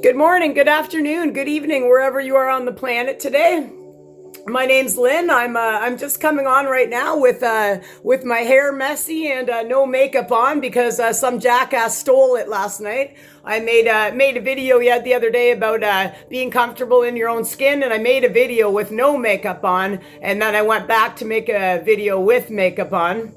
Good morning, good afternoon, good evening, wherever you are on the planet today. My name's Lynn. I'm just coming on right now with my hair messy and no makeup on because some jackass stole it last night. I made a video yet the other day about being comfortable in your own skin, and I made a video with no makeup on, and then I went back to make a video with makeup on.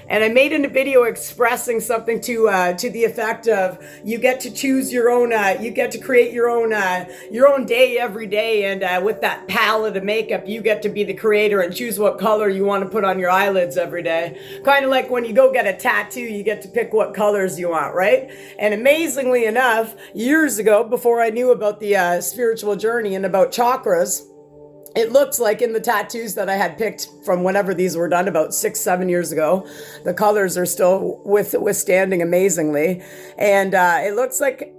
And I made a video expressing something to the effect of you get to choose your own, you get to create your own day every day, and with that palette of makeup, you get to be the creator and choose what color you want to put on your eyelids every day. Kind of like when you go get a tattoo, you get to pick what colors you want, right? And amazingly enough, years ago, before I knew about the spiritual journey and about chakras, it looks like in the tattoos that I had picked from whenever these were done about 6-7 years ago, the colors are still withstanding amazingly. And it looks like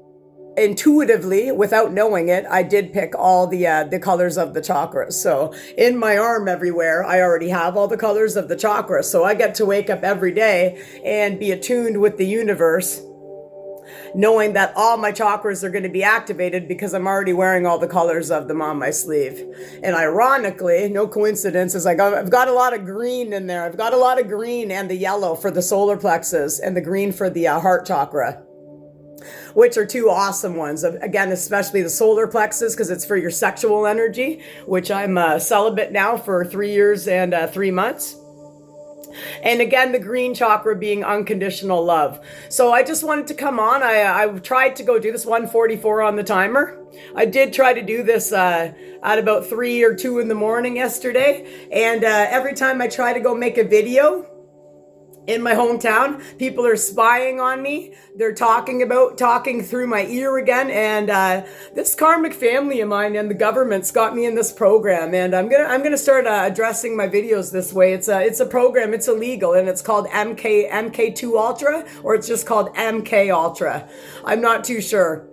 intuitively, without knowing it, I did pick all the colors of the chakras. So in my arm everywhere, I already have all the colors of the chakras. So I get to wake up every day and be attuned with the universe, knowing that all my chakras are going to be activated because I'm already wearing all the colors of them on my sleeve. And ironically, no coincidence, is I've got a lot of green in there. I've got a lot of green and the yellow for the solar plexus and the green for the heart chakra, which are two awesome ones. Again, especially the solar plexus because it's for your sexual energy, which I'm celibate now for 3 years and 3 months. And again, the green chakra being unconditional love. So I just wanted to come on. I tried to go do this 1:44 on the timer. I did try to do this at about 3 or 2 in the morning yesterday. And every time I try to go make a video in my hometown, people are spying on me. They're talking through my ear again. And this karmic family of mine and the government's got me in this program. And I'm gonna start addressing my videos this way. It's a program. It's illegal, and it's called MK2 Ultra, or it's just called MK Ultra. I'm not too sure,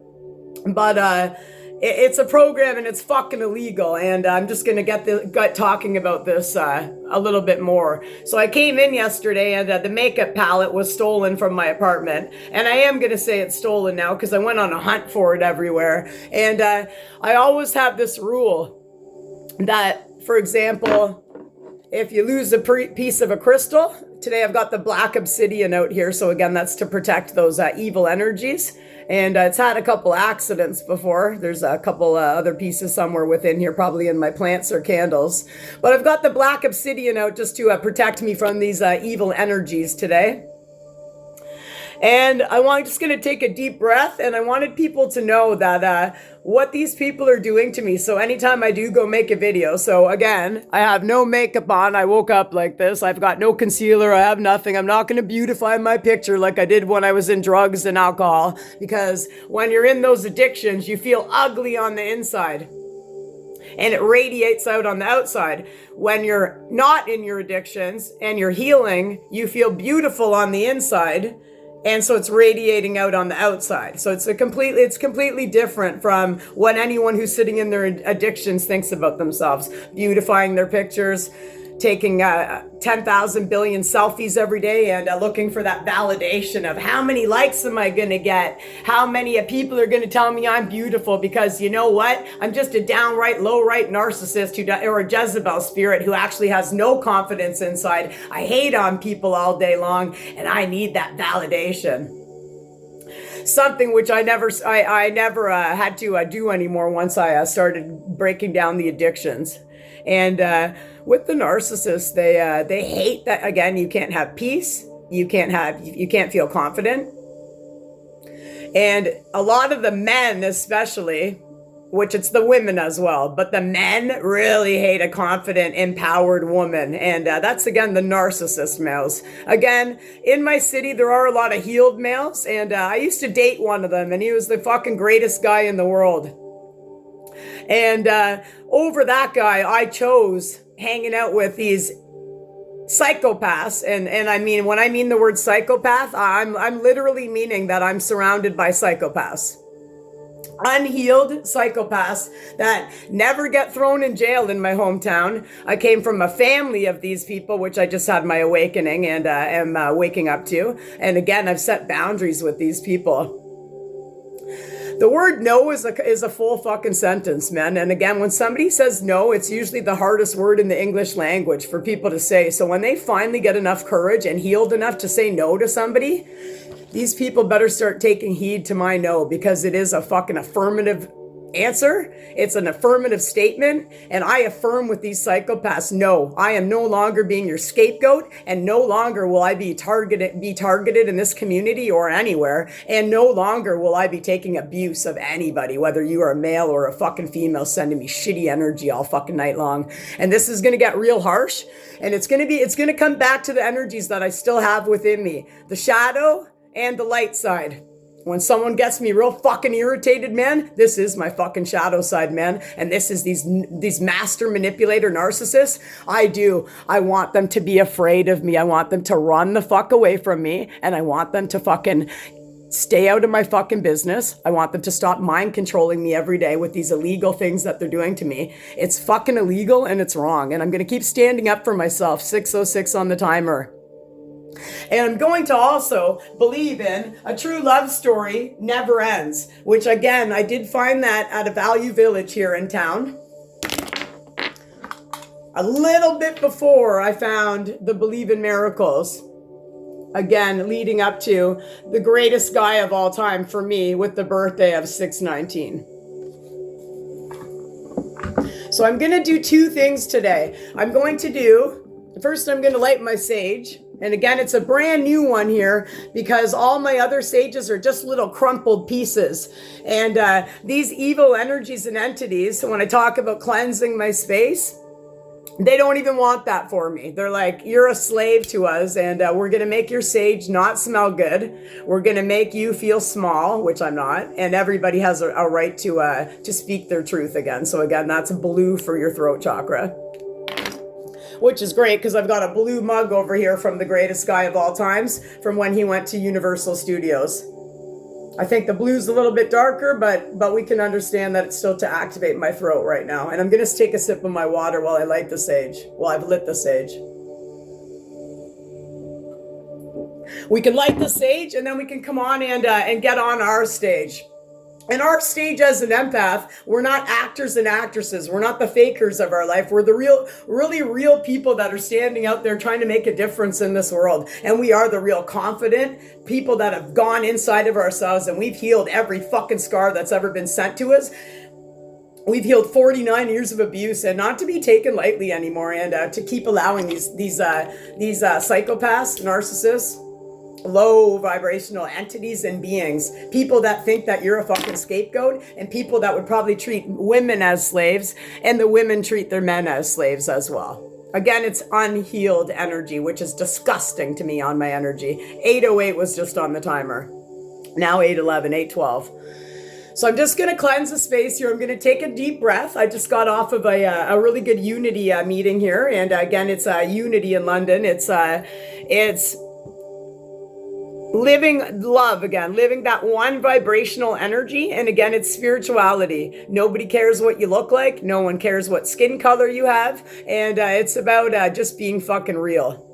but it's a program and it's fucking illegal, and I'm just gonna get talking about this a little bit more. So I came in yesterday, and the makeup palette was stolen from my apartment, and I am gonna say it's stolen now because I went on a hunt for it everywhere. And I always have this rule that, for example, if you lose a piece of a crystal, today I've got the black obsidian out here, so again, that's to protect those evil energies. And it's had a couple accidents before. There's a couple other pieces somewhere within here, probably in my plants or candles. But I've got the black obsidian out just to protect me from these evil energies today. And I'm just going to take a deep breath, and I wanted people to know that what these people are doing to me. So anytime I do go make a video, so again, I have no makeup on. I woke up like this. I've got no concealer. I have nothing. I'm not going to beautify my picture like I did when I was in drugs and alcohol, because when you're in those addictions, you feel ugly on the inside, and it radiates out on the outside. When you're not in your addictions and you're healing, you feel beautiful on the inside. And so it's radiating out on the outside. So it's completely different from what anyone who's sitting in their addictions thinks about themselves. Beautifying their pictures, taking 10,000 billion selfies every day, and looking for that validation of how many likes am I going to get? How many people are going to tell me I'm beautiful? Because you know what? I'm just a downright low-right narcissist or a Jezebel spirit who actually has no confidence inside. I hate on people all day long, and I need that validation. Something which I never had to do anymore once I started breaking down the addictions. And with the narcissists, they hate that. Again, you can't have peace. You can't feel confident. And a lot of the men, especially, which it's the women as well, but the men really hate a confident, empowered woman. And that's, again, the narcissist males. Again, in my city, there are a lot of healed males. And I used to date one of them, and he was the fucking greatest guy in the world. And over that guy, I chose hanging out with these psychopaths. And I mean, when I mean the word psychopath, I'm literally meaning that I'm surrounded by psychopaths. Unhealed psychopaths that never get thrown in jail in my hometown. I came from a family of these people, which I just had my awakening and am waking up to. And again, I've set boundaries with these people. The word no is a full fucking sentence, man. And again, when somebody says no, it's usually the hardest word in the English language for people to say. So when they finally get enough courage and healed enough to say no to somebody, these people better start taking heed to my no, because it is a fucking affirmative answer. It's an affirmative statement, and I affirm with these psychopaths, no, I am no longer being your scapegoat, and no longer will I be targeted in this community or anywhere, and no longer will I be taking abuse of anybody, whether you are a male or a fucking female sending me shitty energy all fucking night long. And this is going to get real harsh, and it's going to come back to the energies that I still have within me, the shadow and the light side. When someone gets me real fucking irritated, man, this is my fucking shadow side, man. And this is these master manipulator narcissists. I want them to be afraid of me. I want them to run the fuck away from me. And I want them to fucking stay out of my fucking business. I want them to stop mind controlling me every day with these illegal things that they're doing to me. It's fucking illegal and it's wrong. And I'm going to keep standing up for myself. 6:06 on the timer. And I'm going to also believe in a true love story never ends, which again, I did find that at a value village here in town. A little bit before I found the believe in miracles. Again, leading up to the greatest guy of all time for me with the birthday of 6/19. So I'm going to do two things today. First, I'm going to light my sage. And again, it's a brand new one here because all my other sages are just little crumpled pieces. And these evil energies and entities, when I talk about cleansing my space, they don't even want that for me. They're like, you're a slave to us, and we're going to make your sage not smell good. We're going to make you feel small, which I'm not. And everybody has a right to speak their truth again. So again, that's blue for your throat chakra. Which is great because I've got a blue mug over here from the greatest guy of all times from when he went to Universal Studios. I think the blue's a little bit darker, but we can understand that it's still to activate my throat right now. And I'm going to take a sip of my water while I light the sage. Well, I've lit the sage. We can light the sage and then we can come on and get on our stage. And our stage as an empath, we're not actors and actresses. We're not the fakers of our life. We're the really real people that are standing out there trying to make a difference in this world. And we are the real confident people that have gone inside of ourselves and we've healed every fucking scar that's ever been sent to us. We've healed 49 years of abuse, and not to be taken lightly anymore, and to keep allowing these psychopaths, narcissists, low vibrational entities and beings, people that think that you're a fucking scapegoat, and people that would probably treat women as slaves, and the women treat their men as slaves as well. Again, it's unhealed energy, which is disgusting to me on my energy. 8:08 was just on the timer. Now 8:11, 8:12. So I'm just going to cleanse the space here. I'm going to take a deep breath. I just got off of a really good Unity meeting here. And again, it's Unity in London. It's living love again, living that one vibrational energy. And again, it's spirituality. Nobody cares what you look like. No one cares what skin color you have. And it's about just being fucking real.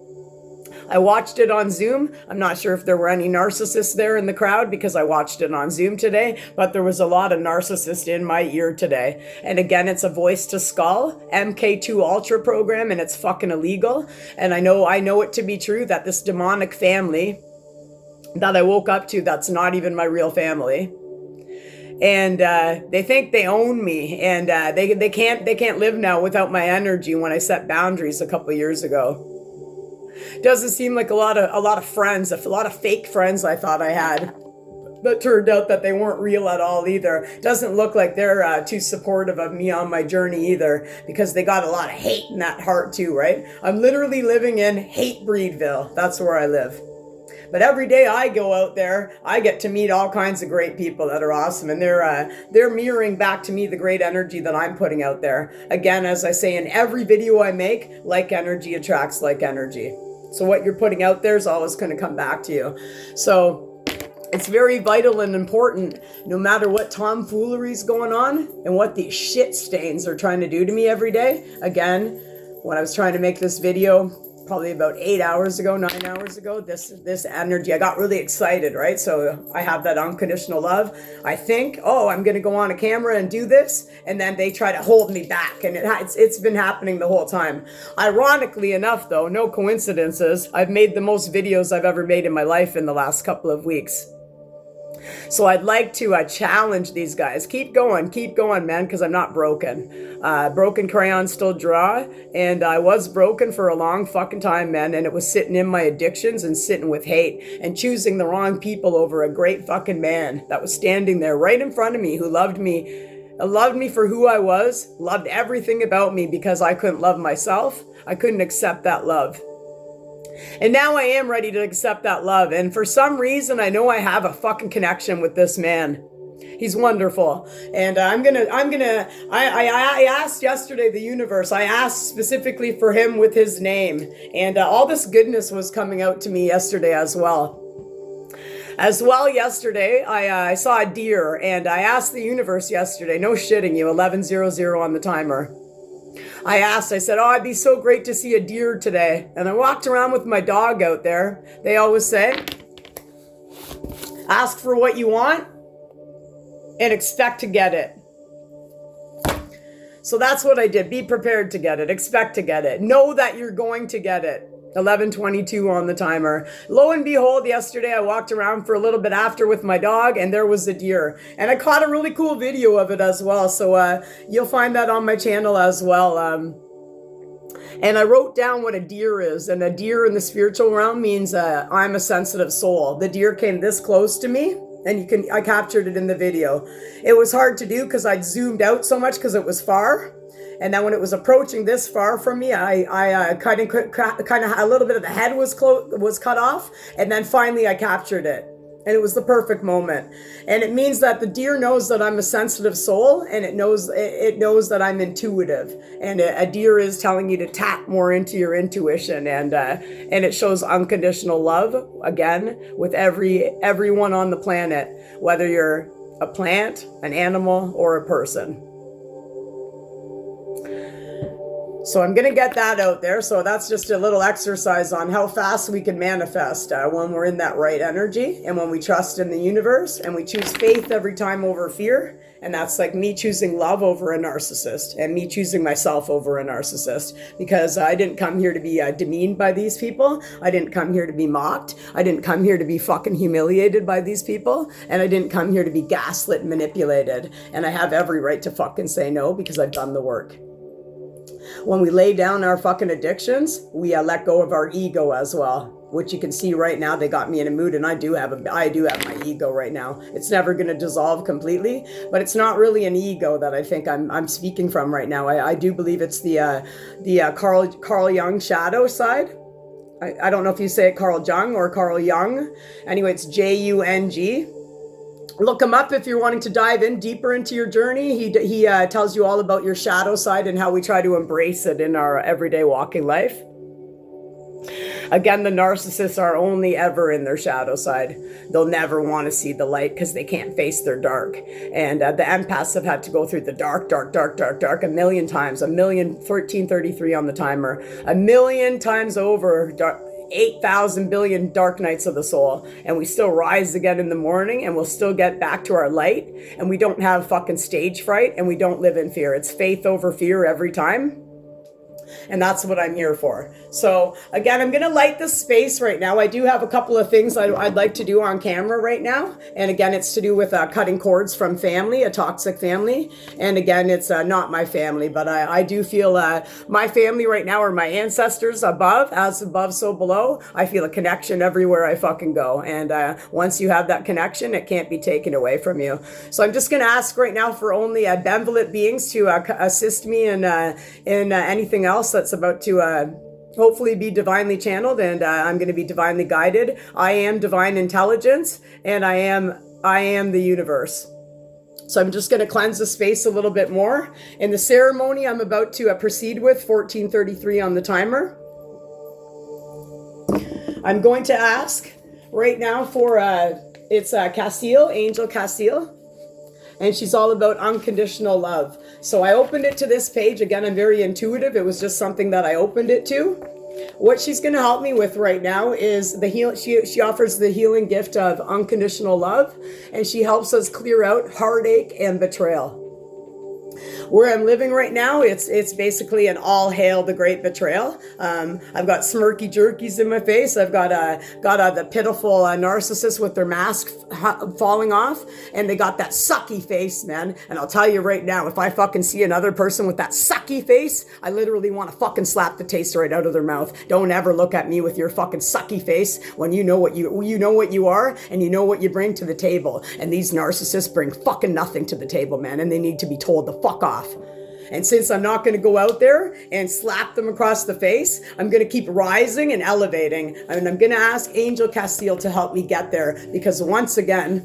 I watched it on Zoom. I'm not sure if there were any narcissists there in the crowd because I watched it on Zoom today, but there was a lot of narcissists in my ear today. And again, it's a voice to skull, MK2 Ultra program, and it's fucking illegal. And I know it to be true that this demonic family that I woke up to, that's not even my real family. And they think they own me, and they can't live now without my energy when I set boundaries a couple of years ago. Doesn't seem like a lot of friends, a lot of fake friends I thought I had, but turned out that they weren't real at all either. Doesn't look like they're too supportive of me on my journey either, because they got a lot of hate in that heart too, right? I'm literally living in Hate Breedville. That's where I live. But every day I go out there, I get to meet all kinds of great people that are awesome. And they're mirroring back to me the great energy that I'm putting out there. Again, as I say in every video I make, like energy attracts like energy. So what you're putting out there is always going to come back to you. So it's very vital and important, no matter what tomfoolery is going on and what these shit stains are trying to do to me every day. Again, when I was trying to make this video, probably about 8 hours ago, 9 hours ago, this energy, I got really excited, right? So I have that unconditional love. I think, oh, I'm going to go on a camera and do this. And then they try to hold me back. And it's been happening the whole time. Ironically enough, though, no coincidences, I've made the most videos I've ever made in my life in the last couple of weeks. So I'd like to challenge these guys. Keep going, man, because I'm not broken. Broken crayons still draw, and I was broken for a long fucking time, man, and it was sitting in my addictions and sitting with hate and choosing the wrong people over a great fucking man that was standing there right in front of me who loved me for who I was, loved everything about me because I couldn't love myself. I couldn't accept that love. And now I am ready to accept that love. And for some reason, I know I have a fucking connection with this man. He's wonderful. And I asked yesterday the universe, I asked specifically for him with his name. And all this goodness was coming out to me yesterday as well. Yesterday, I saw a deer and I asked the universe yesterday, no shitting you, 11:00 on the timer. I said, oh, it'd be so great to see a deer today. And I walked around with my dog out there. They always say, ask for what you want and expect to get it. So that's what I did. Be prepared to get it. Expect to get it. Know that you're going to get it. 11:22 on the timer. Lo and behold, yesterday I walked around for a little bit after with my dog and there was a deer. And I caught a really cool video of it as well. So you'll find that on my channel as well. And I wrote down what a deer is. And a deer in the spiritual realm means I'm a sensitive soul. The deer came this close to me. And I captured it in the video. It was hard to do because I'd zoomed out so much because it was far. And then when it was approaching this far from me, I kind of a little bit of the head was cut off, and then finally I captured it, and it was the perfect moment. And it means that the deer knows that I'm a sensitive soul, and it knows that I'm intuitive. And a deer is telling you to tap more into your intuition, and it shows unconditional love again with everyone on the planet, whether you're a plant, an animal, or a person. So I'm going to get that out there. So that's just a little exercise on how fast we can manifest when we're in that right energy and when we trust in the universe and we choose faith every time over fear. And that's like me choosing love over a narcissist and me choosing myself over a narcissist, because I didn't come here to be demeaned by these people. I didn't come here to be mocked. I didn't come here to be fucking humiliated by these people. And I didn't come here to be gaslit and manipulated. And I have every right to fucking say no because I've done the work. When we lay down our fucking addictions, we let go of our ego as well, which you can see right now. They got me in a mood, and I do have my ego right now. It's never going to dissolve completely, but it's not really an ego that I think I'm speaking from right now. I do believe it's the Carl Jung shadow side. I don't know if you say it Carl Jung or Carl Jung. Anyway, it's Jung. Look him up if you're wanting to dive in deeper into your journey. He tells you all about your shadow side and how we try to embrace it in our everyday walking life. Again, the narcissists are only ever in their shadow side. They'll never want to see the light because they can't face their dark. And the empaths have had to go through the dark a million times. 1333 on the timer. 1,000,000 times over. 8,000 billion dark nights of the soul, and we still rise again in the morning, and we'll still get back to our light, and we don't have fucking stage fright, and we don't live in fear. It's faith over fear every time. And that's what I'm here for. So again, I'm going to light this space right now. I do have a couple of things I'd like to do on camera right now. And again, it's to do with cutting cords from family, a toxic family. And again, it's not my family, but I do feel my family right now are my ancestors above, as above, so below. I feel a connection everywhere I fucking go. And once you have that connection, it can't be taken away from you. So I'm just going to ask right now for only benevolent beings to assist me in anything else that's about to hopefully be divinely channeled, and I'm going to be divinely guided. I am divine intelligence, and I am the universe. So I'm just going to cleanse the space a little bit more. In the ceremony I'm about to proceed with, 1433 on the timer, I'm going to ask right now for it's Castile, Angel Castile. And she's all about unconditional love. So I opened it to this page. Again, I'm very intuitive. It was just something that I opened it to. What she's going to help me with right now is the heal. She offers the healing gift of unconditional love, and she helps us clear out heartache and betrayal. Where I'm living right now, it's basically an all hail the great betrayal. I've got smirky jerkies in my face. I've got the pitiful narcissist with their mask falling off, and they got that sucky face, man. And I'll tell you right now, if I fucking see another person with that sucky face, I literally want to fucking slap the taste right out of their mouth. Don't ever look at me with your fucking sucky face when you know what you are, and you know what you bring to the table. And these narcissists bring fucking nothing to the table, man, and they need to be told to fuck off. And since I'm not going to go out there and slap them across the face, I'm going to keep rising and elevating. And I'm going to ask Angel Castile to help me get there, because once again,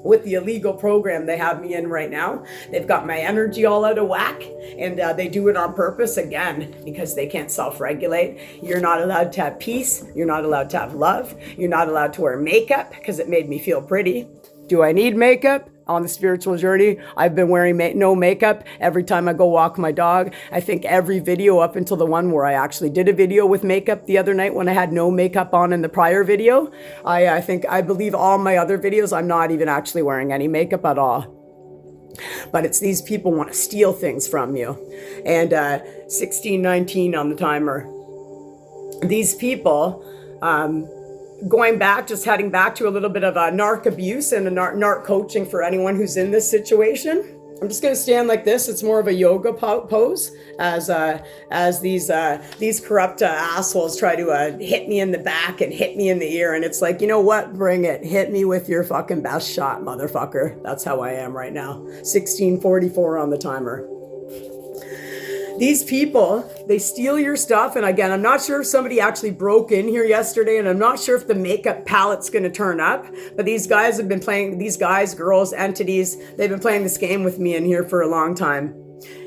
with the illegal program they have me in right now, they've got my energy all out of whack, and they do it on purpose, again, because they can't self-regulate. You're not allowed to have peace. You're not allowed to have love. You're not allowed to wear makeup because it made me feel pretty. Do I need makeup? On the spiritual journey, I've been wearing no makeup every time I go walk my dog. I think every video up until the one where I actually did a video with makeup the other night when I had no makeup on in the prior video, I believe all my other videos, I'm not even actually wearing any makeup at all. But it's these people want to steal things from you. And 1619 on the timer. These people, heading back to a little bit of a narc abuse and a narc coaching for anyone who's in this situation. I'm just going to stand like this. It's more of a yoga pose as these corrupt assholes try to hit me in the back and hit me in the ear. And it's like, you know what? Bring it. Hit me with your fucking best shot, motherfucker. That's how I am right now. 1644 on the timer. These people, they steal your stuff. And again, I'm not sure if somebody actually broke in here yesterday, and I'm not sure if the makeup palette's going to turn up, but these guys have been playing, these guys, girls, entities, they've been playing this game with me in here for a long time.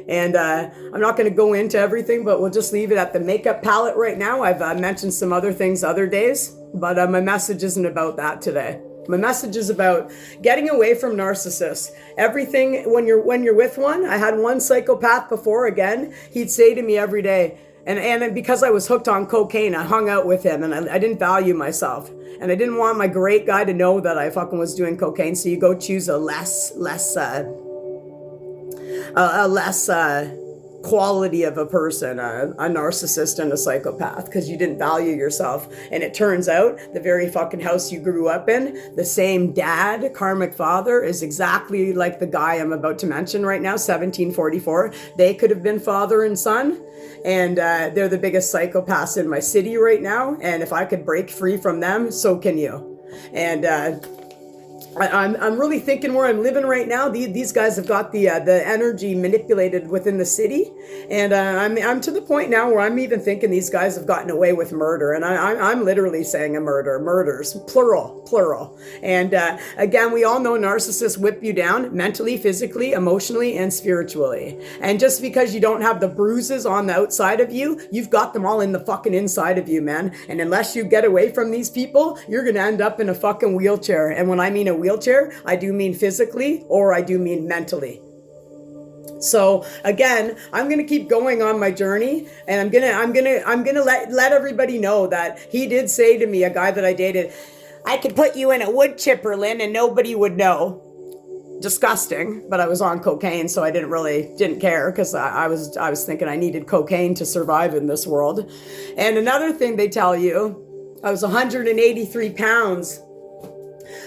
And I'm not going to go into everything, but we'll just leave it at the makeup palette right now. I've mentioned some other things other days, but my message isn't about that today. My message is about getting away from narcissists. Everything, when you're with one, I had one psychopath before, again, he'd say to me every day, and because I was hooked on cocaine, I hung out with him, and I didn't value myself. And I didn't want my great guy to know that I fucking was doing cocaine, so you go choose a less quality of a person, a narcissist and a psychopath, because you didn't value yourself. And it turns out the very fucking house you grew up in, the same dad, karmic father, is exactly like the guy I'm about to mention right now, 1744. They could have been father and son, and they're the biggest psychopaths in my city right now. And if I could break free from them, so can you. And I'm really thinking where I'm living right now. These guys have got the energy manipulated within the city, and I'm to the point now where I'm even thinking these guys have gotten away with murder, and I'm literally saying murders, plural. And again, we all know narcissists whip you down mentally, physically, emotionally, and spiritually. And just because you don't have the bruises on the outside of you, you've got them all in the fucking inside of you, man. And unless you get away from these people, you're gonna end up in a fucking wheelchair. And when I mean a wheelchair, I do mean physically, or I do mean mentally. So again, I'm going to keep going on my journey, and I'm going to let everybody know that he did say to me, a guy that I dated, I could put you in a wood chipper, Lynn, and nobody would know. Disgusting, but I was on cocaine, so I didn't care, because I was thinking I needed cocaine to survive in this world. And another thing they tell you, I was 183 pounds.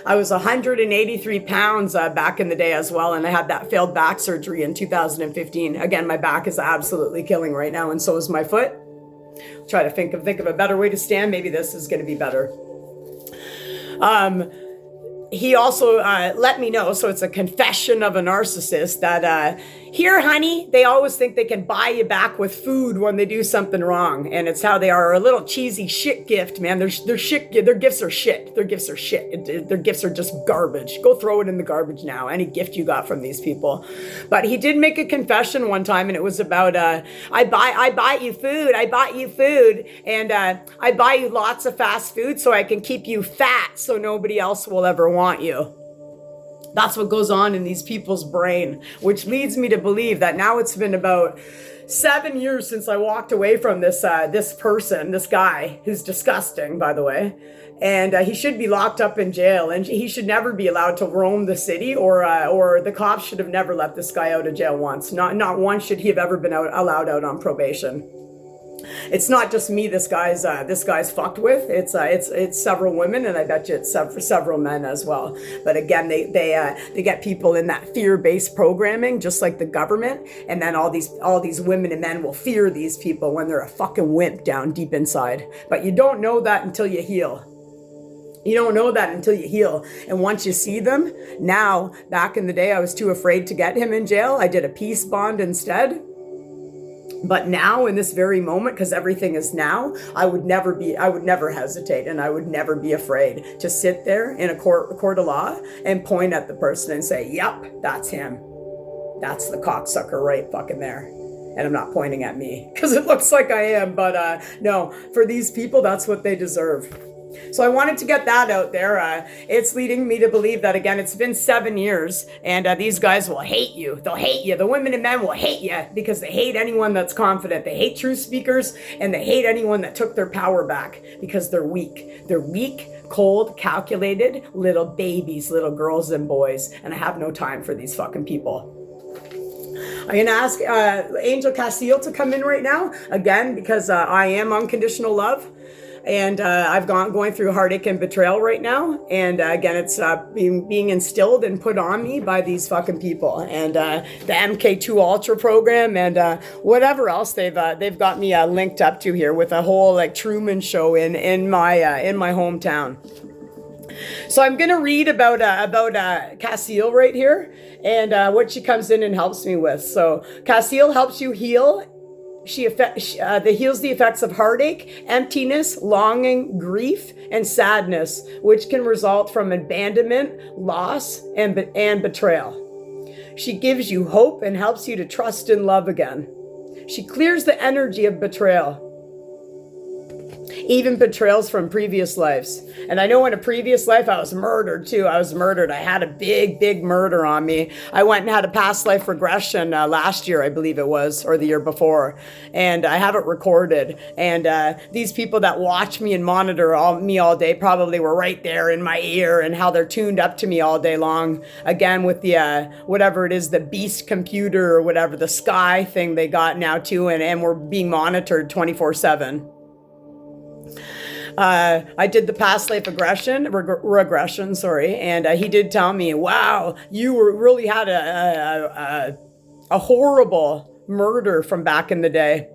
I was 183 pounds back in the day as well, and I had that failed back surgery in 2015. Again, my back is absolutely killing right now, and so is my foot. Try to think of a better way to stand. Maybe this is going to be better. He also let me know, so it's a confession of a narcissist, that here, honey, they always think they can buy you back with food when they do something wrong. And it's how they are, a little cheesy shit gift, man. Their gifts are shit. Their gifts are shit. Their gifts are just garbage. Go throw it in the garbage now, any gift you got from these people. But he did make a confession one time, and it was about, I buy you food. I bought you food. And I buy you lots of fast food so I can keep you fat so nobody else will ever want you. That's what goes on in these people's brain, which leads me to believe that now it's been about 7 years since I walked away from this guy who's disgusting, by the way. And he should be locked up in jail, and he should never be allowed to roam the city, or the cops should have never let this guy out of jail once. Not once should he have ever been allowed out on probation. It's not just me this guy's fucked with. It's several women, and I bet you it's several men as well. But again, they get people in that fear-based programming, just like the government, and then all these women and men will fear these people when they're a fucking wimp down deep inside. But you don't know that until you heal. You don't know that until you heal. And once you see them, now, back in the day, I was too afraid to get him in jail. I did a peace bond instead. But now, in this very moment, because everything is now, I would never hesitate, and I would never be afraid to sit there in a court of law and point at the person and say, yep, that's him. That's the cocksucker right fucking there. And I'm not pointing at me because it looks like I am, but no, for these people, that's what they deserve. So I wanted to get that out there. It's leading me to believe that, again, it's been 7 years, and these guys will hate you. They'll hate you. The women and men will hate you because they hate anyone that's confident. They hate truth speakers, and they hate anyone that took their power back because they're weak. They're weak, cold, calculated little babies, little girls and boys, and I have no time for these fucking people. I'm going to ask Angel Castiel to come in right now, again, because I am unconditional love. And I've going through heartache and betrayal right now. And again, it's being instilled and put on me by these fucking people. And the MK2 Ultra program and whatever else they've got me linked up to here with a whole like Truman Show in my hometown. So I'm going to read about Castiel right here and what she comes in and helps me with. So Castiel helps you heal. She heals the effects of heartache, emptiness, longing, grief, and sadness, which can result from abandonment, loss, and betrayal. She gives you hope and helps you to trust in love again. She clears the energy of betrayal, even betrayals from previous lives. And I know in a previous life, I was murdered too. I was murdered. I had a big murder on me. I went and had a past life regression last year, I believe it was, or the year before. And I have it recorded. And these people that watch me and monitor me all day probably were right there in my ear and how they're tuned up to me all day long. Again, with the, whatever it is, the beast computer or whatever, the sky thing they got now too. And we're being monitored 24/7. I did the past life regression, and he did tell me, wow, you really had a horrible murder from back in the day.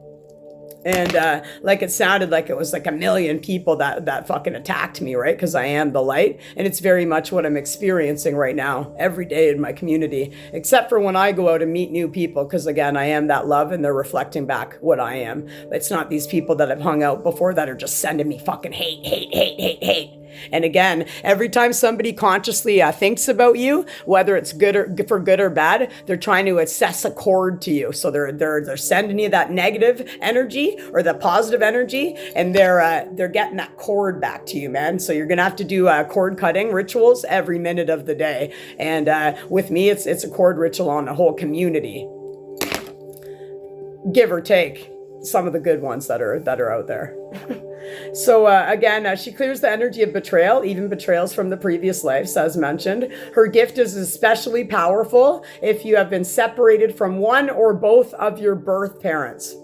And like it sounded like it was like 1 million people that fucking attacked me, right? Because I am the light. And it's very much what I'm experiencing right now every day in my community, except for when I go out and meet new people. Because again, I am that love and they're reflecting back what I am. It's not these people that I've hung out before that are just sending me fucking hate. And again, every time somebody consciously thinks about you, whether it's good or bad, they're trying to assess a cord to you. So they're sending you that negative energy or the positive energy, and they're getting that cord back to you, man. So you're gonna have to do cord cutting rituals every minute of the day. And with me, it's a cord ritual on the whole community, give or take some of the good ones that are out there. So again, she clears the energy of betrayal, even betrayals from the previous lives, as mentioned. Her gift is especially powerful if you have been separated from one or both of your birth parents,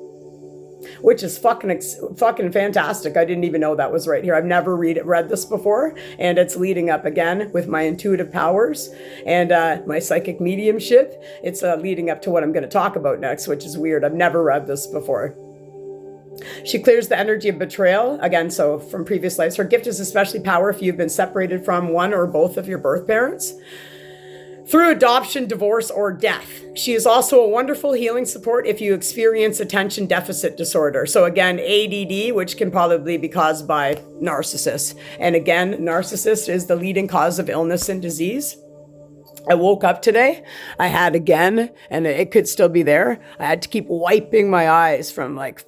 which is fucking fantastic. I didn't even know that was right here. I've never read this before, and it's leading up again with my intuitive powers and my psychic mediumship. It's leading up to what I'm going to talk about next, which is weird. I've never read this before. She clears the energy of betrayal, again, so from previous lives. Her gift is especially powerful if you've been separated from one or both of your birth parents through adoption, divorce, or death. She is also a wonderful healing support if you experience attention deficit disorder. So again, ADD, which can probably be caused by narcissists. And again, narcissist is the leading cause of illness and disease. I woke up today, I had again, and it could still be there. I had to keep wiping my eyes from like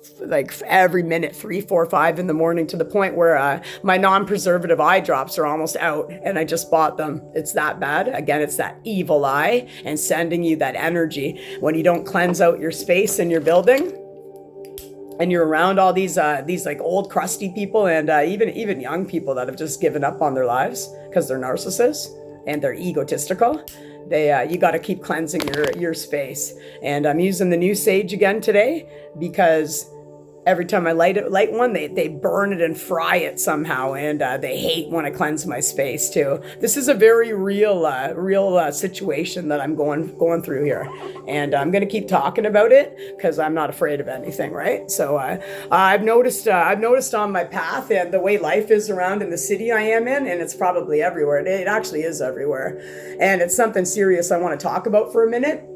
every minute, 3, 4, 5 in the morning, to the point where my non-preservative eye drops are almost out, and I just bought them. It's that bad. Again, it's that evil eye and sending you that energy when you don't cleanse out your space in your building. And you're around all these like old crusty people, and even young people that have just given up on their lives because they're narcissists and they're egotistical. You got to keep cleansing your space. And I'm using the new sage again today because every time I light one, they burn it and fry it somehow, and they hate when I cleanse my space too. This is a very real situation that I'm going through here, and I'm gonna keep talking about it because I'm not afraid of anything, right? So I've noticed on my path and the way life is around in the city I am in, and it's probably everywhere. It actually is everywhere, and it's something serious I want to talk about for a minute.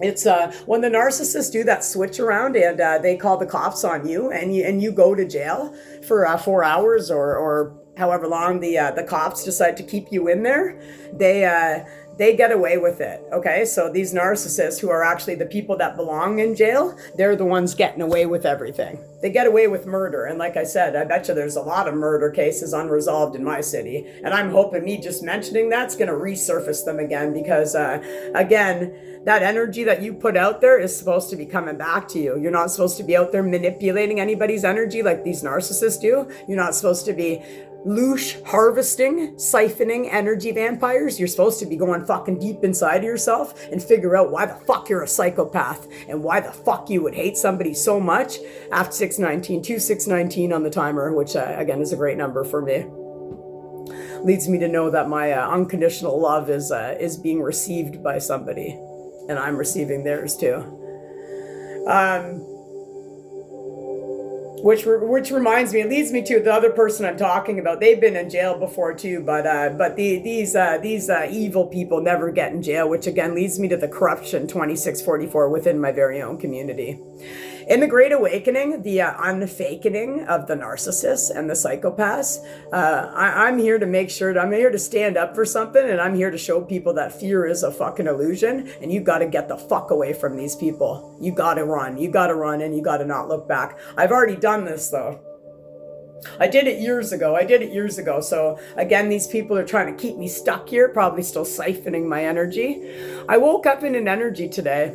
It's when the narcissists do that switch around and they call the cops on you, and you go to jail for 4 hours or however long the cops decide to keep you in there. They get away with it. Okay, so these narcissists, who are actually the people that belong in jail, they're the ones getting away with everything. They get away with murder, and like I said, I bet you there's a lot of murder cases unresolved in my city, and I'm hoping me just mentioning that's going to resurface them again, because again, that energy that you put out there is supposed to be coming back to you. You're not supposed to be out there manipulating anybody's energy like these narcissists do. You're not supposed to be loosh, harvesting, siphoning energy vampires. You're supposed to be going fucking deep inside of yourself and figure out why the fuck you're a psychopath and why the fuck you would hate somebody so much. After 619, 2619 on the timer, which again is a great number for me. Leads me to know that my unconditional love is being received by somebody, and I'm receiving theirs too. Which reminds me, it leads me to the other person I'm talking about. They've been in jail before too, but these evil people never get in jail, which again leads me to the corruption 2644 within my very own community. In the Great Awakening, the unfakening of the narcissists and the psychopaths, I'm here to make sure, I'm here to stand up for something, and I'm here to show people that fear is a fucking illusion, and you got to get the fuck away from these people. You got to run, and you got to not look back. I've already done this though. I did it years ago. So again, these people are trying to keep me stuck here, probably still siphoning my energy. I woke up in an energy today.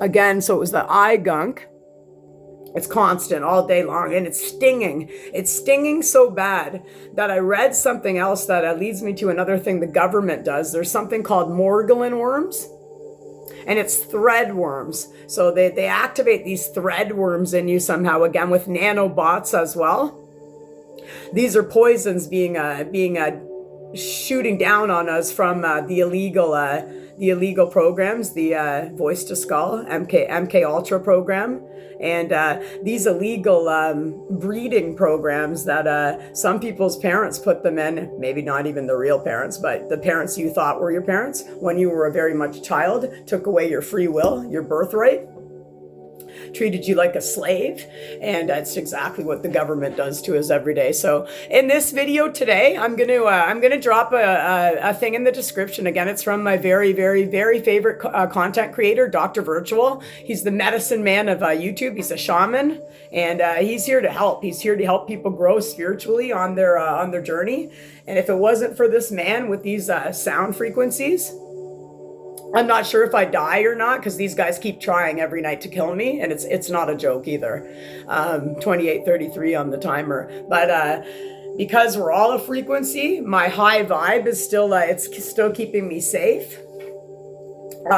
Again, so it was the eye gunk. It's constant all day long, and it's stinging. It's stinging so bad that I read something else that leads me to another thing the government does. There's something called Morgellon worms, and it's thread worms. So they activate these thread worms in you somehow, again with nanobots as well. These are poisons being shooting down on us from the illegal programs, the Voice to Skull, MK Ultra program, and these illegal breeding programs that some people's parents put them in, maybe not even the real parents, but the parents you thought were your parents when you were a very much child, took away your free will, your birthright, treated you like a slave, and that's exactly what the government does to us every day. So in this video today, I'm gonna drop a thing in the description. Again, it's from my very, very, very favorite content creator, Dr. Virtual. He's the medicine man of YouTube. He's a shaman, and he's here to help. He's here to help people grow spiritually on their journey. And if it wasn't for this man with these sound frequencies, I'm not sure if I die or not, because these guys keep trying every night to kill me, and it's not a joke either. 2833 on the timer, but because we're all a frequency, my high vibe is still it's still keeping me safe.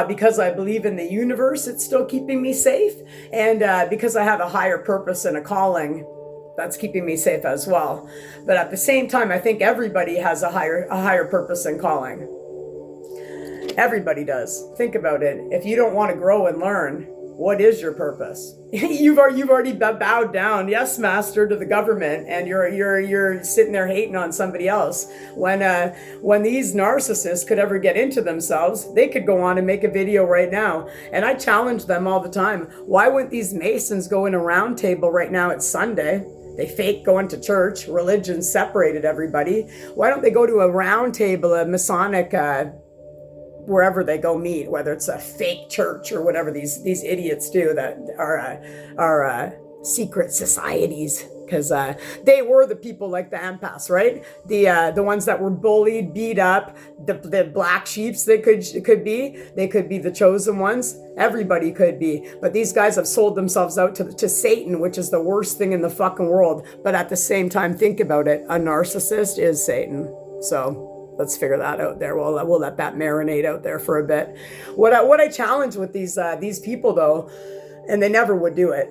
Because I believe in the universe, it's still keeping me safe, and because I have a higher purpose and a calling, that's keeping me safe as well. But at the same time, I think everybody has a higher purpose and calling. Everybody does. Think about it. If you don't want to grow and learn, what is your purpose? You've already bowed down, yes, master, to the government, and you're sitting there hating on somebody else. When these narcissists could ever get into themselves, they could go on and make a video right now. And I challenge them all the time. Why wouldn't these Masons go in a round table right now? It's Sunday. They fake going to church. Religion separated everybody. Why don't they go to a round table, a Masonic wherever they go meet, whether it's a fake church or whatever these idiots do that are secret societies. Because they were the people like the empaths, right? The ones that were bullied, beat up, the black sheeps. They could be the chosen ones. Everybody could be. But these guys have sold themselves out to Satan, which is the worst thing in the fucking world. But at the same time, think about it. A narcissist is Satan. So let's figure that out there. We'll let that marinate out there for a bit. What I challenge with these people though, and they never would do it.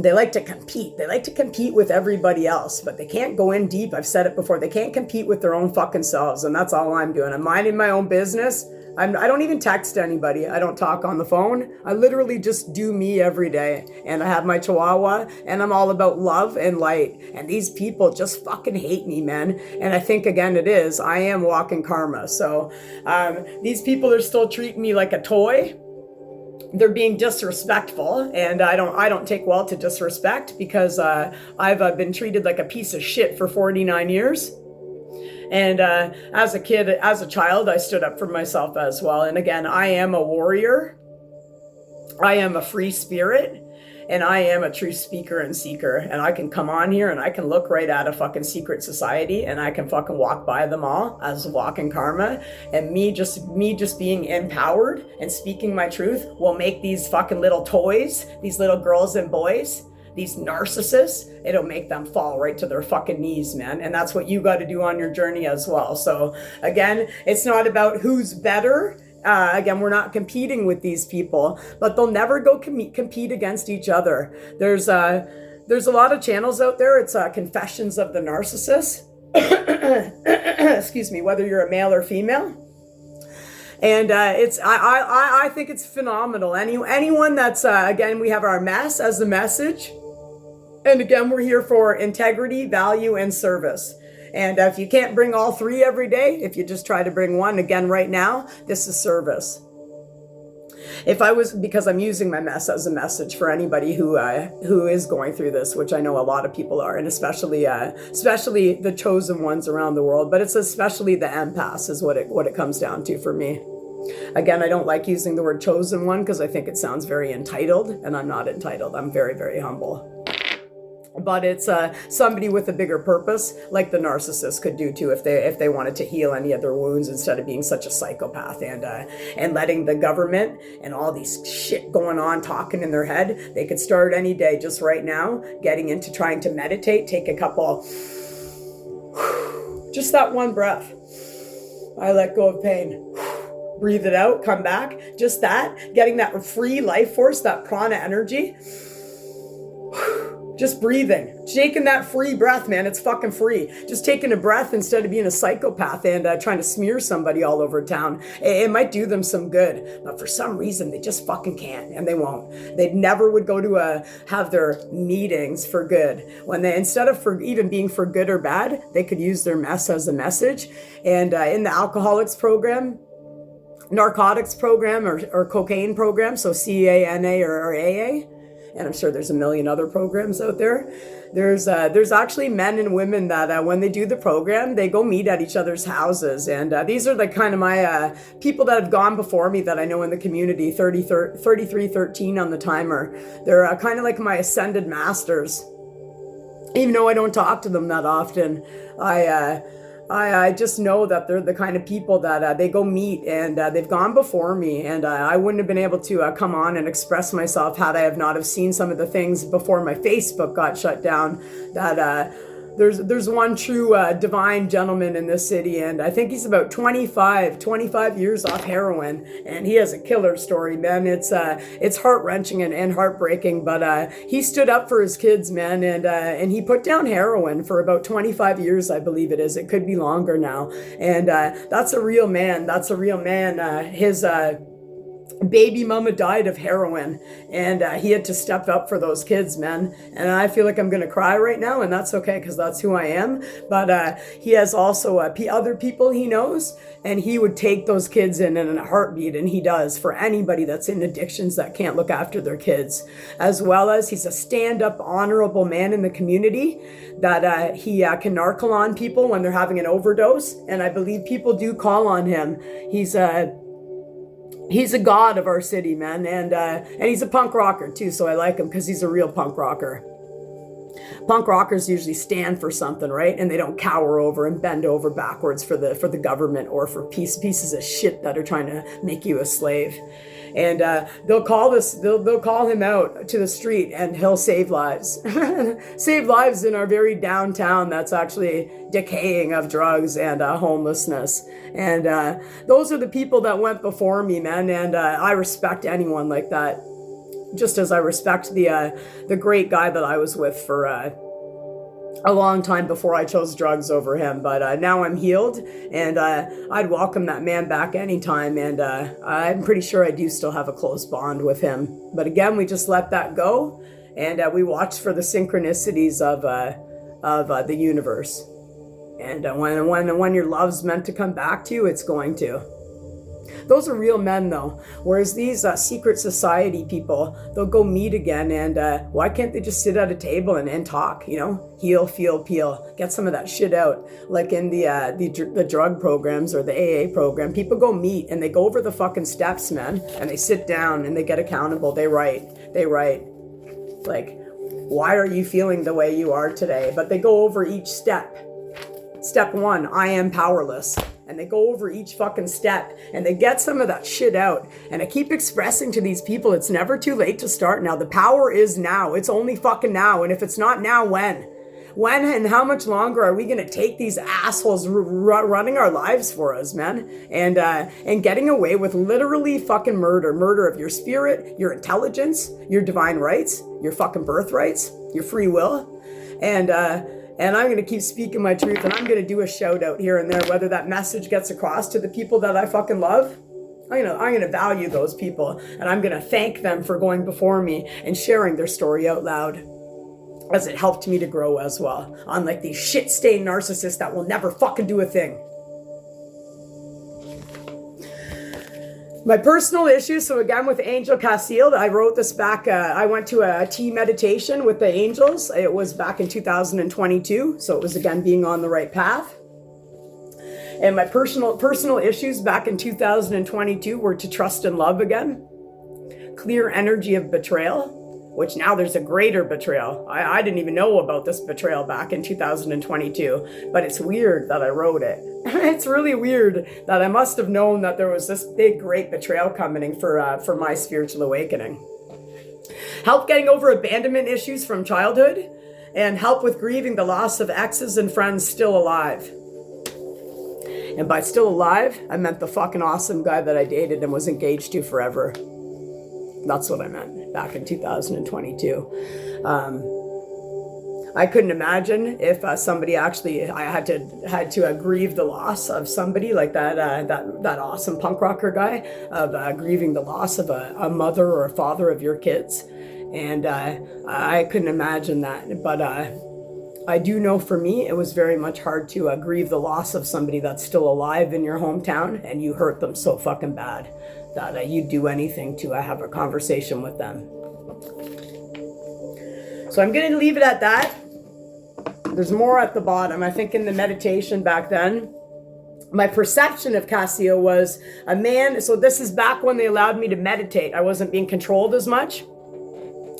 They like to compete. They like to compete with everybody else, but they can't go in deep. I've said it before. They can't compete with their own fucking selves, and that's all I'm doing. I'm minding my own business. I don't even text anybody. I don't talk on the phone. I literally just do me every day, and I have my chihuahua, and I'm all about love and light, and these people just fucking hate me, man, and I think, again, I am walking karma, so these people are still treating me like a toy. They're being disrespectful, and I don't take well to disrespect because I've been treated like a piece of shit for 49 years. And as a child, I stood up for myself as well. And again, I am a warrior. I am a free spirit. And I am a true speaker and seeker. And I can come on here and I can look right at a fucking secret society and I can fucking walk by them all as walking karma. And me just being empowered and speaking my truth will make these fucking little toys, these little girls and boys, these narcissists, it'll make them fall right to their fucking knees, man. And that's what you got to do on your journey as well. So again, it's not about who's better. Again, we're not competing with these people, but they'll never go compete against each other. There's a lot of channels out there. It's Confessions of the Narcissist. Excuse me, whether you're a male or female. And I think it's phenomenal. Anyone that's again, we have our mess as the message, and again, we're here for integrity, value, and service. And if you can't bring all three every day, if you just try to bring one, again, right now, this is service. Because I'm using my mess as a message for anybody who is going through this, which I know a lot of people are, and especially the chosen ones around the world, but it's especially the empaths is what it comes down to for me. Again, I don't like using the word chosen one because I think it sounds very entitled, and I'm not entitled. I'm very, very humble. But it's somebody with a bigger purpose, like the narcissist could do too, if they wanted to heal any of their wounds instead of being such a psychopath and letting the government and all these shit going on talking in their head. They could start any day, just right now, getting into trying to meditate, take a couple, just that one breath. I let go of pain. Breathe it out, come back. Just that, getting that free life force, that prana energy. Just breathing, taking that free breath, man. It's fucking free. Just taking a breath instead of being a psychopath and trying to smear somebody all over town. It might do them some good, but for some reason they just fucking can't, and they won't. They never would go to have their meetings for good. When they, instead of for even being for good or bad, they could use their mess as a message. And in the alcoholics program, narcotics program, or cocaine program, so CANA or AA. And I'm sure there's a million other programs out there. There's actually men and women that when they do the program, they go meet at each other's houses. And these are the kind of my people that have gone before me that I know in the community, 3313 on the timer. They're kind of like my ascended masters. Even though I don't talk to them that often, I just know that they're the kind of people that they go meet, and they've gone before me, and I wouldn't have been able to come on and express myself had I have not have seen some of the things before my Facebook got shut down. That there's one true divine gentleman in this city, and I think he's about 25 years off heroin, and he has a killer story, man. It's heart-wrenching and heartbreaking, but he stood up for his kids, man, and he put down heroin for about 25 years, I believe it is. It could be longer now, and that's a real man. That's a real man. His baby mama died of heroin, and he had to step up for those kids, man. And I feel like I'm gonna cry right now, and that's okay because that's who I am. But he has also other people he knows, and he would take those kids in a heartbeat, and he does for anybody that's in addictions that can't look after their kids. As well as he's a stand-up, honorable man in the community that he can narc on people when they're having an overdose, and I believe people do call on him. He's He's a god of our city, man, and he's a punk rocker too, so I like him because he's a real punk rocker. Punk rockers usually stand for something, right? And they don't cower over and bend over backwards for the government or for pieces of shit that are trying to make you a slave. And they'll call him out to the street, and he'll save lives. Save lives in our very downtown that's actually decaying of drugs and homelessness. And those are the people that went before me, man. And I respect anyone like that, just as I respect the great guy that I was with for a long time before I chose drugs over him. But now I'm healed, and I'd welcome that man back anytime. And I'm pretty sure I do still have a close bond with him. But again, we just let that go, and we watch for the synchronicities of the universe. And when your love's meant to come back to you, it's going to. Those are real men, though. Whereas these secret society people, they'll go meet again, and why can't they just sit at a table and talk? You know, heal, feel, peel, get some of that shit out. Like in the drug programs or the AA program, people go meet and they go over the fucking steps, man, and they sit down and they get accountable. They write. Like, why are you feeling the way you are today? But they go over each step. Step 1, I am powerless. And they go over each fucking step and they get some of that shit out. And I keep expressing to these people, it's never too late to start now. The power is now. It's only fucking now. And if it's not now, when? When and how much longer are we going to take these assholes running our lives for us, man? And getting away with literally fucking murder of your spirit, your intelligence, your divine rights, your fucking birthrights, your free will. And I'm going to keep speaking my truth, and I'm going to do a shout out here and there, whether that message gets across to the people that I fucking love. I'm going to value those people, and I'm going to thank them for going before me and sharing their story out loud, as it helped me to grow as well. Unlike these shit-stained narcissists that will never fucking do a thing. My personal issues, so again with Angel Casil, I wrote this back, I went to a tea meditation with the angels. It was back in 2022, so it was again being on the right path. And my personal issues back in 2022 were to trust and love again. Clear energy of betrayal, which now there's a greater betrayal. I didn't even know about this betrayal back in 2022, but it's weird that I wrote it. It's really weird that I must have known that there was this big, great betrayal coming for my spiritual awakening. Help getting over abandonment issues from childhood, and help with grieving the loss of exes and friends still alive. And by still alive, I meant the fucking awesome guy that I dated and was engaged to forever. That's what I meant back in 2022. I couldn't imagine if somebody actually, I had to grieve the loss of somebody like that awesome punk rocker guy, of grieving the loss of a mother or a father of your kids. And I couldn't imagine that. But I do know for me, it was very much hard to grieve the loss of somebody that's still alive in your hometown, and you hurt them so fucking bad that you'd do anything to have a conversation with them. So I'm going to leave it at that. There's more at the bottom. I think in the meditation back then, my perception of Cassio was a man. So this is back when they allowed me to meditate. I wasn't being controlled as much.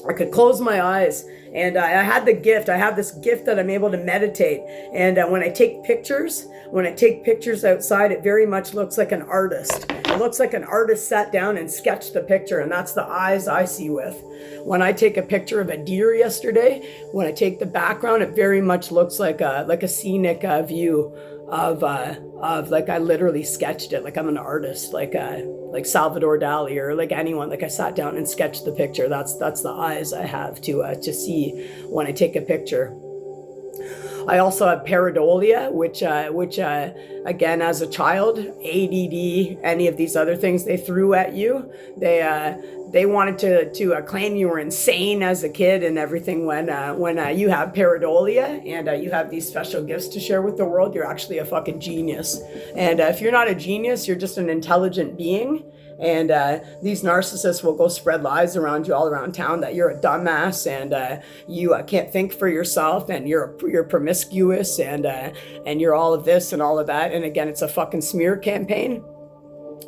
I could close my eyes, and I had the gift. I have this gift that I'm able to meditate. And when I take pictures outside, it very much looks like an artist. It looks like an artist sat down and sketched the picture, and that's the eyes I see with. When I take a picture of a deer yesterday, when I take the background, it very much looks like a scenic view of like I literally sketched it, like I'm an artist, like Salvador Dali or like anyone. Like I sat down and sketched the picture. That's the eyes I have to see when I take a picture. I also have pareidolia, which again, as a child, ADD, any of these other things they threw at you, they wanted to claim you were insane as a kid and everything. When you have pareidolia and you have these special gifts to share with the world, you're actually a fucking genius. And if you're not a genius, you're just an intelligent being. And these narcissists will go spread lies around you all around town that you're a dumbass and you can't think for yourself and you're promiscuous and you're all of this and all of that. And again, it's a fucking smear campaign.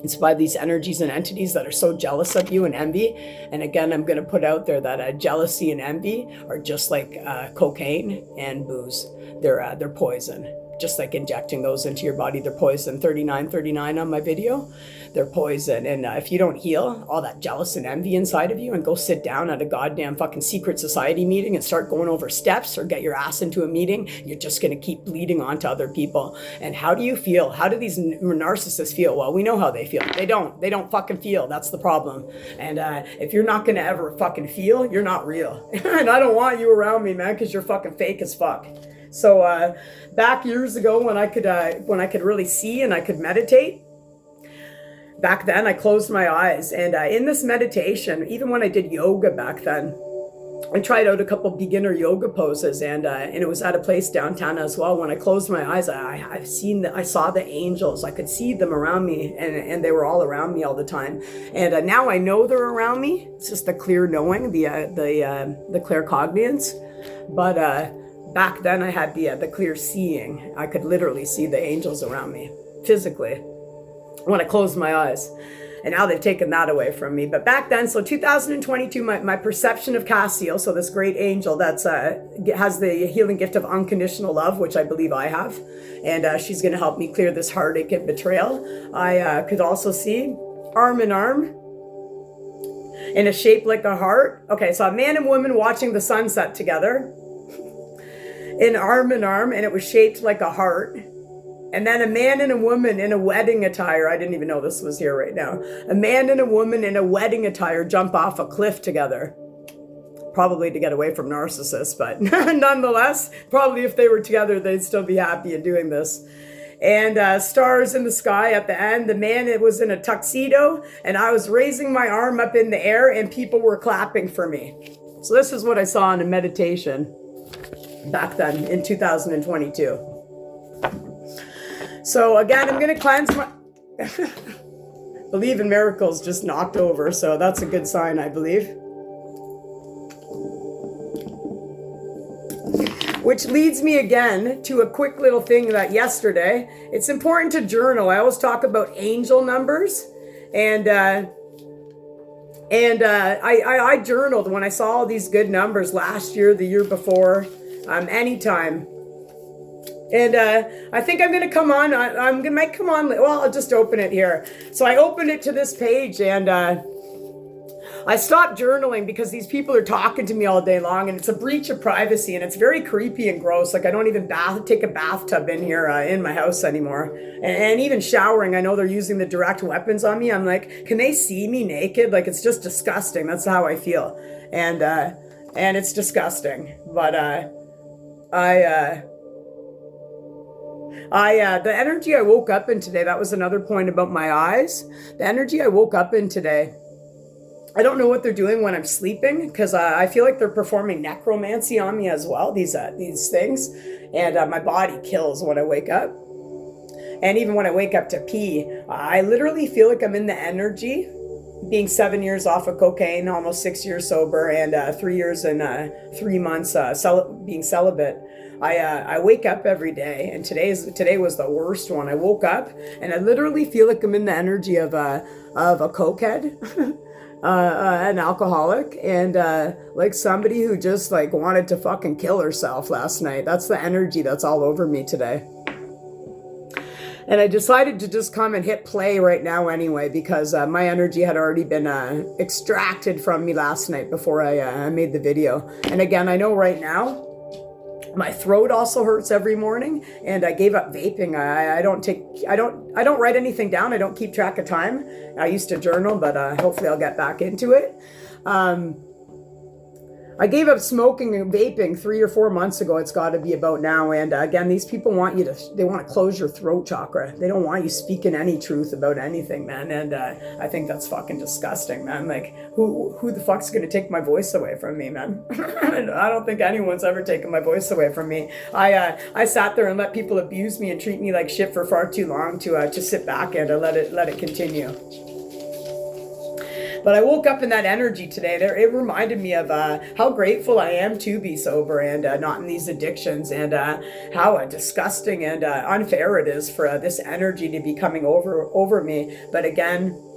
It's by these energies and entities that are so jealous of you and envy. And again, I'm going to put out there that jealousy and envy are just like cocaine and booze. They're poison. Just like injecting those into your body, they're poison. 3939 on my video, they're poison. And if you don't heal all that jealous and envy inside of you and go sit down at a goddamn fucking secret society meeting and start going over steps or get your ass into a meeting, you're just going to keep bleeding onto other people. And how do you feel? How do these narcissists feel? Well, we know how they feel. They don't fucking feel. That's the problem. And if you're not going to ever fucking feel, you're not real. And I don't want you around me, man, because you're fucking fake as fuck. So back years ago when I could really see and I could meditate, back then I closed my eyes, and in this meditation, even when I did yoga back then, I tried out a couple beginner yoga poses, and it was at a place downtown as well. When I closed my eyes, I saw the angels. I could see them around me, and they were all around me all the time. And now I know they're around me. It's just the clear knowing, the claircognizance, but. Back then I had the clear seeing. I could literally see the angels around me physically when I closed my eyes. And now they've taken that away from me. But back then, so 2022, my perception of Cassiel, so this great angel that's has the healing gift of unconditional love, which I believe I have. And she's going to help me clear this heartache and betrayal. I could also see arm in arm in a shape like a heart. Okay, so a man and woman watching the sunset together. In arm, and it was shaped like a heart. And then a man and a woman in a wedding attire. I didn't even know this was here right now. A man and a woman in a wedding attire jump off a cliff together. Probably to get away from narcissists, but nonetheless, probably if they were together, they'd still be happy in doing this. And stars in the sky at the end. The man, it was in a tuxedo, and I was raising my arm up in the air, and people were clapping for me. So this is what I saw in a meditation back then in 2022. So again, I'm going to cleanse my... Believe in miracles just knocked over, so that's a good sign, I believe. Which leads me again to a quick little thing that yesterday, it's important to journal. I always talk about angel numbers, and I journaled when I saw all these good numbers last year, the year before, anytime. And I think I'm going to come on. Might come on. Well, I'll just open it here. So I opened it to this page, and I stopped journaling because these people are talking to me all day long, and it's a breach of privacy, and it's very creepy and gross. Like, I don't even take a bathtub in here in my house anymore. And even showering, I know they're using the direct weapons on me. I'm like, can they see me naked? Like, it's just disgusting. That's how I feel. And it's disgusting. But the energy I woke up in today, that was another point about my eyes. The energy I woke up in today, I don't know what they're doing when I'm sleeping, because I feel like they're performing necromancy on me as well, these things. And my body kills when I wake up. And even when I wake up to pee, I literally feel like I'm in the energy, being 7 years off of cocaine, almost 6 years sober, and 3 years and 3 months being celibate. I wake up every day, and today was the worst one. I woke up, and I literally feel like I'm in the energy of a cokehead, an alcoholic, and like somebody who just like wanted to fucking kill herself last night. That's the energy that's all over me today. And I decided to just come and hit play right now anyway, because my energy had already been extracted from me last night before I made the video. And again, I know right now, my throat also hurts every morning, and I gave up vaping. I don't write anything down. I don't keep track of time. I used to journal, but hopefully I'll get back into it. I gave up smoking and vaping 3 or 4 months ago. It's got to be about now. And again, these people want to close your throat chakra. They don't want you speaking any truth about anything, man. And I think that's fucking disgusting, man. Like, who the fuck's going to take my voice away from me, man? I don't think anyone's ever taken my voice away from me. I sat there and let people abuse me and treat me like shit for far too long to sit back and let it continue. But I woke up in that energy today. It reminded me of how grateful I am to be sober and not in these addictions, and how disgusting and unfair it is for this energy to be coming over me. But again,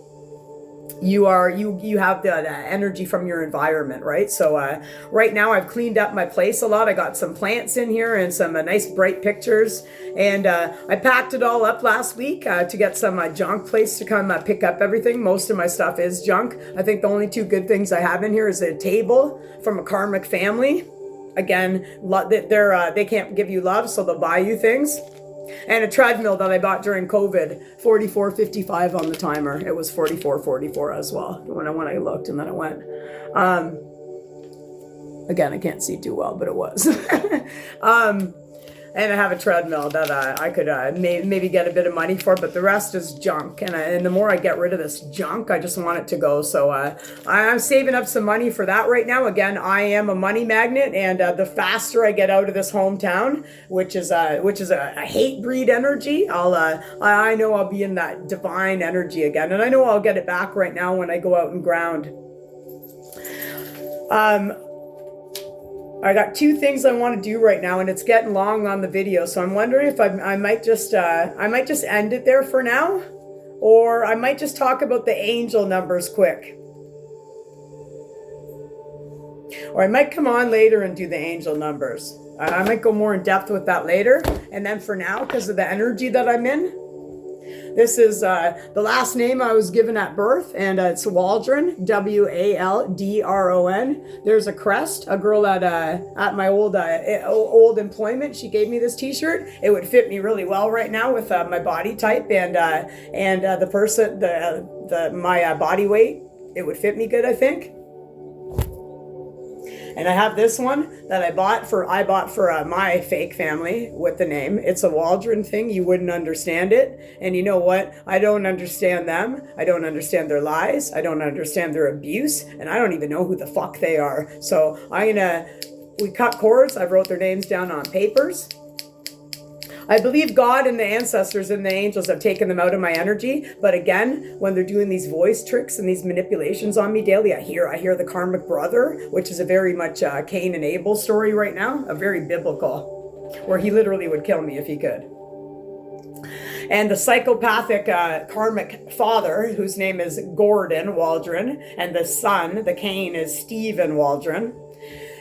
you have the energy from your environment, right? So right now I've cleaned up my place a lot. I got some plants in here and some nice bright pictures, and I packed it all up last week to get some junk place to come pick up everything. Most of my stuff is junk. I think the only two good things I have in here is a table from a karmic family. Again, they can't give you love, so they'll buy you things. And a treadmill that I bought during COVID, 44.55 on the timer. It was 44.44 as well when I looked, and then it went. Again, I can't see too well, but it was. And I have a treadmill that I could maybe get a bit of money for, but the rest is junk. And the more I get rid of this junk, I just want it to go. So I'm saving up some money for that right now. Again, I am a money magnet, and the faster I get out of this hometown, which is a hate breed energy, I know I'll be in that divine energy again, and I know I'll get it back right now when I go out and ground. I got two things I want to do right now, and it's getting long on the video, so I'm wondering if I might just end it there for now, or I might just talk about the angel numbers quick, or I might come on later and do the angel numbers. I might go more in depth with that later, and then for now, because of the energy that I'm in, this is the last name I was given at birth, and it's Waldron, Waldron. There's a crest. A girl at my old employment, she gave me this T-shirt. It would fit me really well right now with my body type and the person, my body weight. It would fit me good, I think. And I have this one that I bought for my fake family with the name. It's a Waldron thing. You wouldn't understand it. And you know what? I don't understand them. I don't understand their lies. I don't understand their abuse. And I don't even know who the fuck they are. So we cut cords. I wrote their names down on papers. I believe God and the ancestors and the angels have taken them out of my energy. But again, when they're doing these voice tricks and these manipulations on me daily, I hear the karmic brother, which is a very much Cain and Abel story right now, a very biblical, where he literally would kill me if he could. And the psychopathic karmic father, whose name is Gordon Waldron, and the son, the Cain, is Stephen Waldron.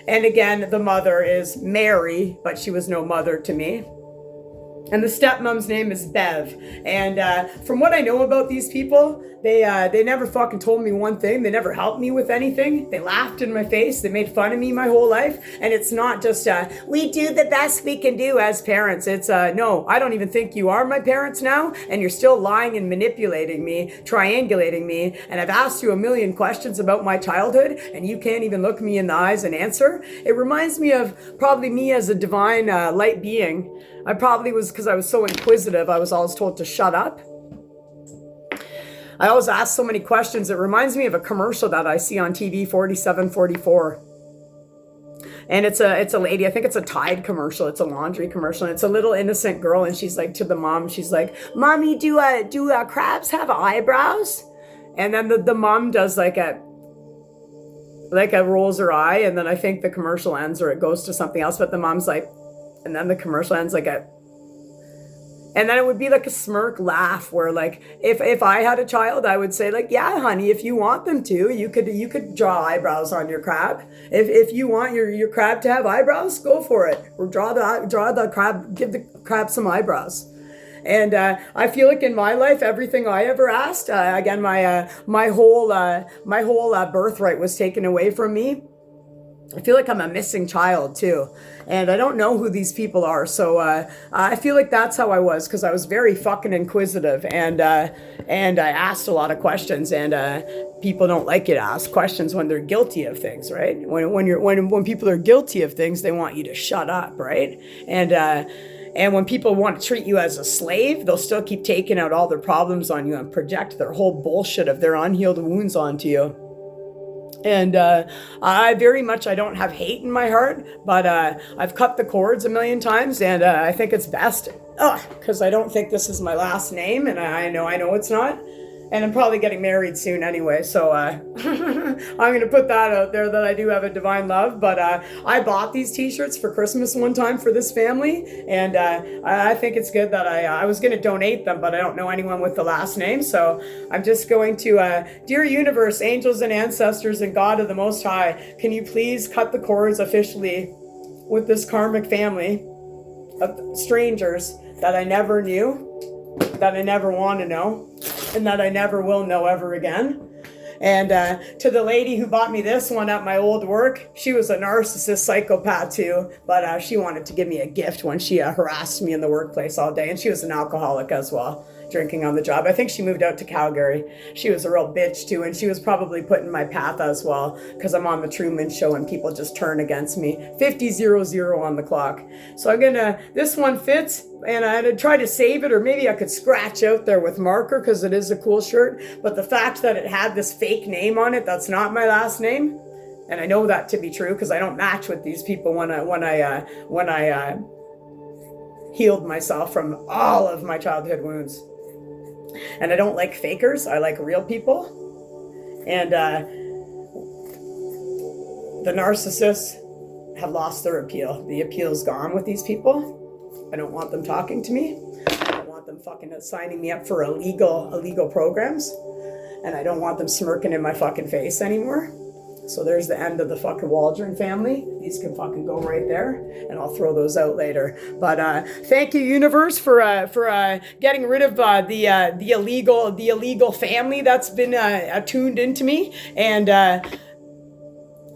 And again, the mother is Mary, but she was no mother to me. And the stepmom's name is Bev. And from what I know about these people, they never fucking told me one thing. They never helped me with anything. They laughed in my face. They made fun of me my whole life. And it's not just, we do the best we can do as parents. It's, no, I don't even think you are my parents now. And you're still lying and manipulating me, triangulating me. And I've asked you a million questions about my childhood, and you can't even look me in the eyes and answer. It reminds me of probably me as a divine light being. I probably was, because I was so inquisitive, I was always told to shut up. I always ask so many questions. It reminds me of a commercial that I see on TV, 4744. And it's a lady, I think it's a Tide commercial. It's a laundry commercial. And it's a little innocent girl. And she's like to the mom, she's like, Mommy, do crabs have eyebrows? And then the mom does like a rolls her eye. And then I think the commercial ends or it goes to something else. But the mom's like, and then the commercial ends and then it would be like a smirk laugh where like, if I had a child, I would say like, yeah, honey, if you want them to, you could draw eyebrows on your crab. If you want your crab to have eyebrows, go for it. Or draw the crab, give the crab some eyebrows. And I feel like in my life, everything I ever asked, again, my whole birthright was taken away from me. I feel like I'm a missing child too, and I don't know who these people are. So I feel like that's how I was, because I was very fucking inquisitive, and I asked a lot of questions. And people don't like you to ask questions when they're guilty of things, right? When people are guilty of things, they want you to shut up, right? And when people want to treat you as a slave, they'll still keep taking out all their problems on you and project their whole bullshit of their unhealed wounds onto you. And I don't have hate in my heart, but I've cut the cords a million times, and I think it's best, because I don't think this is my last name, and I know it's not. And I'm probably getting married soon anyway, so I'm going to put that out there that I do have a divine love. But I bought these t-shirts for Christmas one time for this family, and I think it's good that I was going to donate them, but I don't know anyone with the last name, so I'm just going to, dear universe, angels and ancestors and God of the Most High, can you please cut the cords officially with this karmic family of strangers that I never knew, that I never want to know, and that I never will know ever again. And to the lady who bought me this one at my old work, she was a narcissist psychopath too, but she wanted to give me a gift when she harassed me in the workplace all day. And she was an alcoholic as well, drinking on the job. I think she moved out to Calgary. She was a real bitch too, and she was probably put in my path as well, because I'm on the Truman Show and people just turn against me. 50-0-0 on the clock. So I'm gonna, this one fits, and I'd try to save it, or maybe I could scratch out there with marker because it is a cool shirt. But the fact that it had this fake name on it, that's not my last name, and I know that to be true because I don't match with these people when I healed myself from all of my childhood wounds. And I don't like fakers. I like real people. And the narcissists have lost their appeal. The appeal's gone with these people. I don't want them talking to me. I don't want them fucking signing me up for illegal programs. And I don't want them smirking in my fucking face anymore. So there's the end of the fucking Waldron family. These can fucking go right there, and I'll throw those out later. But thank you, universe, for getting rid of the illegal family that's been attuned into me. And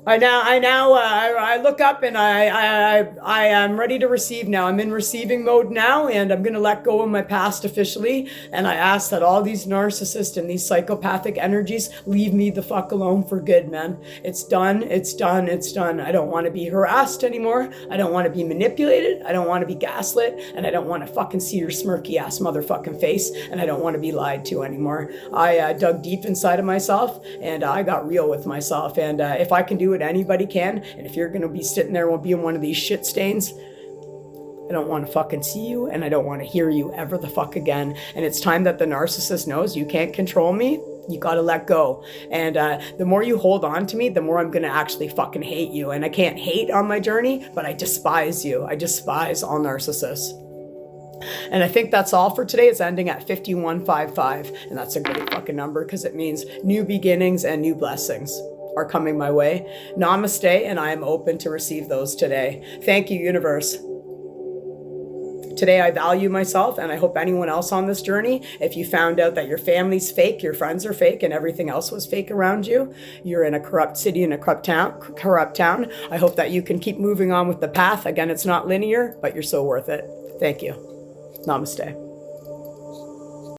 I look up and I am ready to receive now. I'm in receiving mode now, and I'm going to let go of my past officially. And I ask that all these narcissists and these psychopathic energies leave me the fuck alone for good, man. It's done. It's done. It's done. I don't want to be harassed anymore. I don't want to be manipulated. I don't want to be gaslit. And I don't want to fucking see your smirky ass motherfucking face. And I don't want to be lied to anymore. I dug deep inside of myself, and I got real with myself. And if I can do it, anybody can. And if you're going to be sitting there and being one of these shit stains, I don't want to fucking see you, and I don't want to hear you ever the fuck again. And it's time that the narcissist knows you can't control me. You got to let go. And the more you hold on to me, the more I'm going to actually fucking hate you. And I can't hate on my journey, but I despise you. I despise all narcissists. And I think that's all for today. It's ending at 5155. And that's a great fucking number because it means new beginnings and new blessings are coming my way. Namaste, and I am open to receive those today. Thank you, universe. Today I value myself, and I hope anyone else on this journey, if you found out that your family's fake, your friends are fake, and everything else was fake around you, you're in a corrupt city, in a corrupt town, I hope that you can keep moving on with the path. Again, it's not linear, but you're so worth it. Thank you. Namaste.